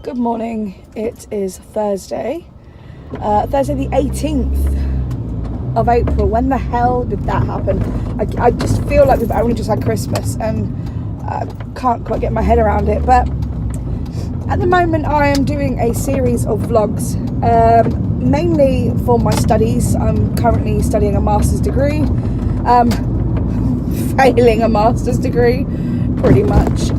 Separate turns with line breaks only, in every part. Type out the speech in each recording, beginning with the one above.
Good morning. It is Thursday the 18th of April. When the hell did that happen? I just feel like we've only just had Christmas and I can't quite get my head around it. But at the moment I am doing a series of vlogs, mainly for my studies. I'm currently studying a master's degree, failing a master's degree pretty much,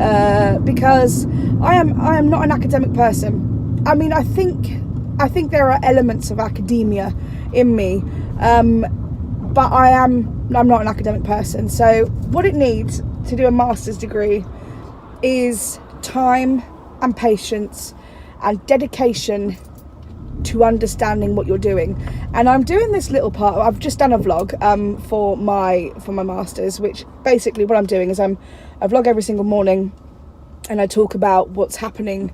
because I am not an academic person. I mean, I think there are elements of academia in me, but I'm not an academic person. So what it needs to do a master's degree is time and patience and dedication to understanding what you're doing. And I'm doing this little part. I've just done a vlog for my masters, which basically what I'm doing is I vlog every single morning and I talk about what's happening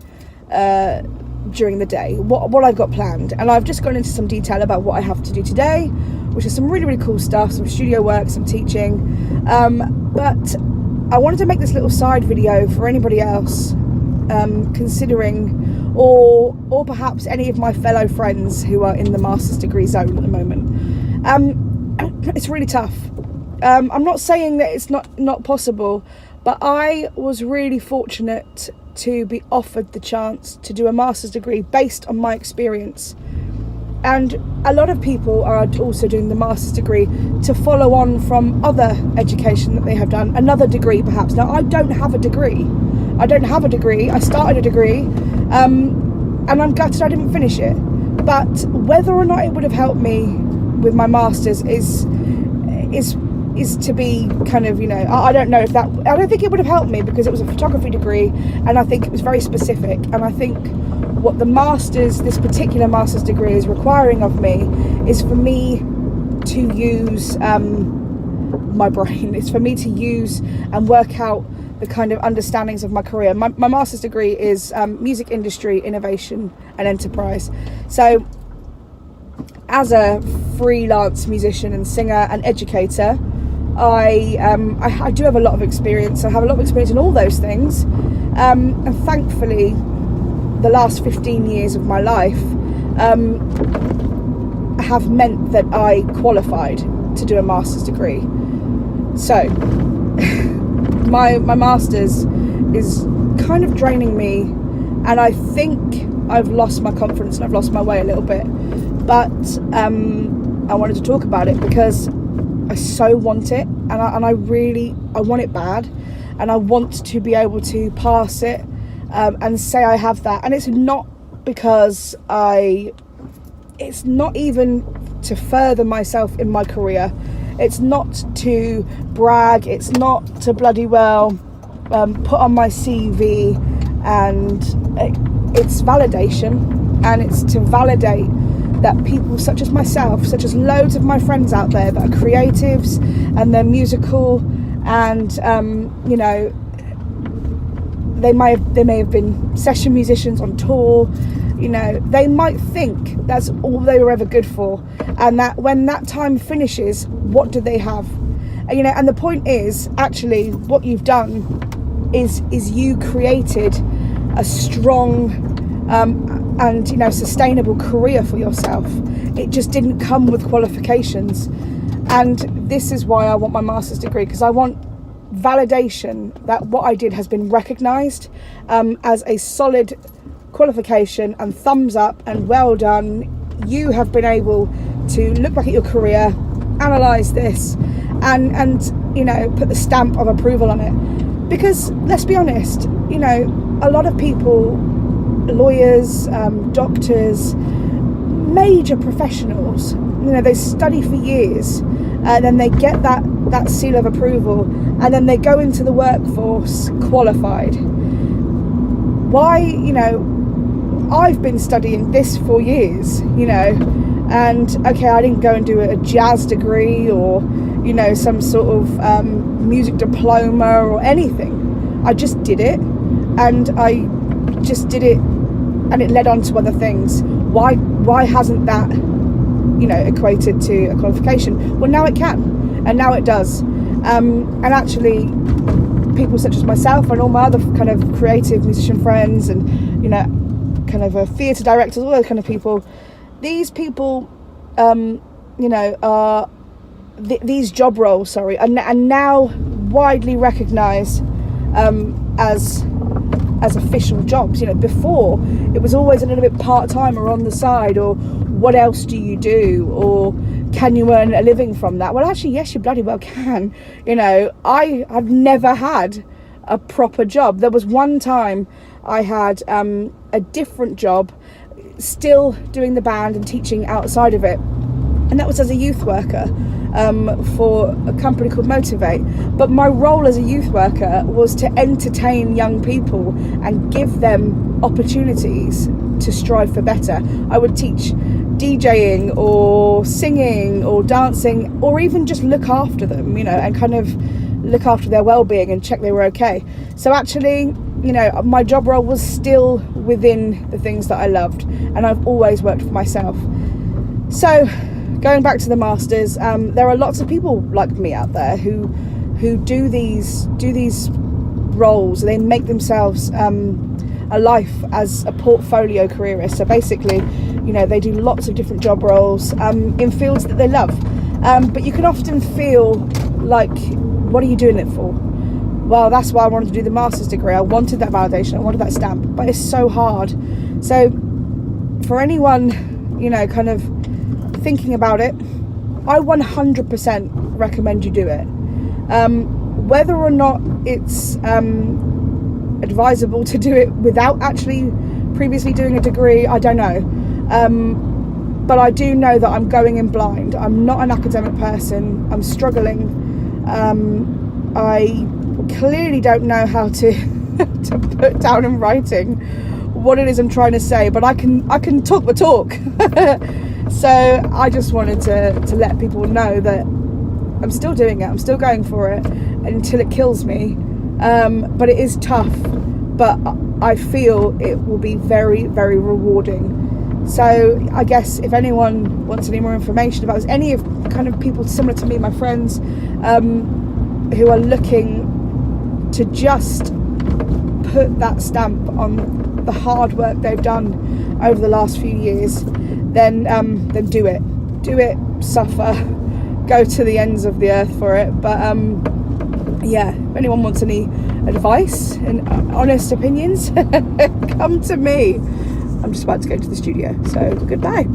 during the day, what I've got planned. And I've just gone into some detail about what I have to do today, which is some really, really cool stuff, some studio work, some teaching. But I wanted to make this little side video for anybody else considering, or perhaps any of my fellow friends who are in the master's degree zone at the moment. It's really tough. I'm not saying that it's not possible, but I was really fortunate to be offered the chance to do a master's degree based on my experience. And a lot of people are also doing the master's degree to follow on from other education that they have done, another degree perhaps. Now, I don't have a degree. I started a degree, and I'm gutted I didn't finish it. But whether or not it would have helped me with my master's is to be kind of, I don't know if that, I don't think it would have helped me, because it was a photography degree and I think it was very specific. And I think what this particular master's degree is requiring of me is for me to use my brain. It's for me to use and work out the kind of understandings of my career. My master's degree is music industry, innovation and enterprise. So as a freelance musician and singer and educator, I do have a lot of experience. I have a lot of experience in all those things, and thankfully the last 15 years of my life have meant that I qualified to do a master's degree. So my master's is kind of draining me, and I think I've lost my confidence and I've lost my way a little bit. But I wanted to talk about it because I so want it, and I want it bad, and I want to be able to pass it and say I have that. And it's not because it's not even to further myself in my career. It's not to brag. It's not to bloody well put on my CV, and it's validation, and it's to validate that people such as myself, such as loads of my friends out there that are creatives and they're musical, and they may have been session musicians on tour. They might think that's all they were ever good for, and that when that time finishes, what do they have? And the point is, actually, what you've done is you created a strong and sustainable career for yourself. It just didn't come with qualifications. And this is why I want my master's degree, because I want validation that what I did has been recognised as a solid qualification, and thumbs up and well done. You have been able to look back at your career, analyse this, and put the stamp of approval on it. Because let's be honest, a lot of people, lawyers, doctors, major professionals, they study for years, and then they get that seal of approval, and then they go into the workforce qualified. Why? I've been studying this for years, and okay, I didn't go and do a jazz degree or some sort of music diploma or anything. I just did it, and and it led on to other things. Why hasn't that equated to a qualification? Well, now it can, and now it does. And actually, people such as myself and all my other kind of creative musician friends, and kind of theatre directors, all those kind of people. These people, you know, are these job roles, are now widely recognised as official jobs. You know, before it was always a little bit part-time or on the side, or what else do you do, or can you earn a living from that? Well, actually, yes, you bloody well can. You know, I've never had a proper job. There was one time I had a different job, still doing the band and teaching outside of it, and that was as a youth worker for a company called Motivate. But my role as a youth worker was to entertain young people and give them opportunities to strive for better. I would teach DJing or singing or dancing, or even just look after them, you know, and kind of look after their well-being and check they were okay. So actually, you know, my job role was still within the things that I loved, and I've always worked for myself. So going back to the masters, there are lots of people like me out there who do these roles. They make themselves a life as a portfolio careerist. So basically, you know, they do lots of different job roles in fields that they love, but you can often feel like, what are you doing it for? Well, that's why I wanted to do the master's degree. I wanted that validation, I wanted that stamp, but it's so hard. So for anyone, you know, kind of thinking about it, I 100% recommend you do it. Whether or not it's advisable to do it without actually previously doing a degree, I don't know. But I do know that I'm going in blind. I'm not an academic person. I'm struggling. I clearly don't know how to to put down in writing what it is I'm trying to say, but I can talk the talk. So I just wanted to let people know that I'm still doing it. I'm still going for it until it kills me. But it is tough, but I feel it will be very, very rewarding. So I guess if anyone wants any more information about this, any of kind of people similar to me, my friends, who are looking to just put that stamp on the hard work they've done over the last few years, then do it, suffer, go to the ends of the earth for it. But yeah, if anyone wants any advice and honest opinions, come to me. I'm just about to go to the studio, so goodbye.